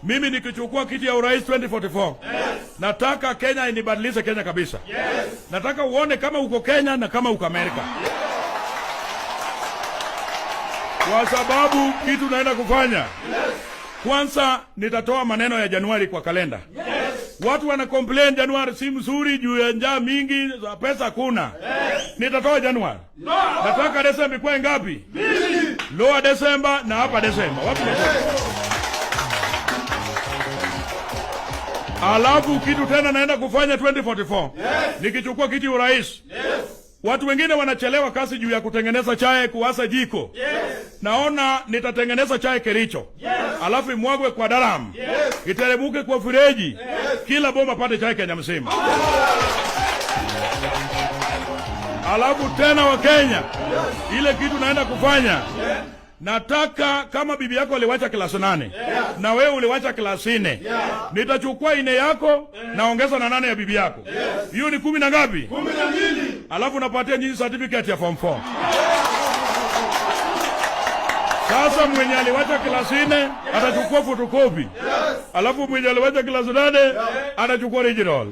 Mimi nikichukua kiti ya urais 2044. Nataka Kenya inibadilishe Kenya kabisa. Nataka uone kama uko Kenya na kama uko Amerika. Kwa sababu kitu naenda kufanya. Kwanza nitatoa maneno ya Januari kwa kalenda. Watu wana complain Januari si mzuri juu ya njaa mingi, pesa hakuna. Nitatoa Januari. Nataka Desemba kwa ngapi? Lower December na hapa December. Watu alafu kitu tena naenda kufanya 2044. Nikichukua kiti urais. Watu wengine wanachelewa kasi juu ya kutengeneza chai kuwasa jiko. Naona nitatengeneza chai Kericho. Alafu imwagwe kwa daram. Iteremuke kwa fureji. Kila bomba pate chai Kenya mzima. Alafu tena wa Kenya. Ile kitu naenda kufanya. Nataka kama bibi yako aliwacha klasi 8 na wewe uliwacha klasi 4, nitachukua 4 yako naongeza na 8 ya bibi yako. Hiyo ni 10 na ngapi? 12. Alafu napatia nyinyi certificate ya form 4. Sasa mwenye aliwacha klasi 4 atachukua photocopy. Alafu mwenye aliwacha klasi 8 atachukua original.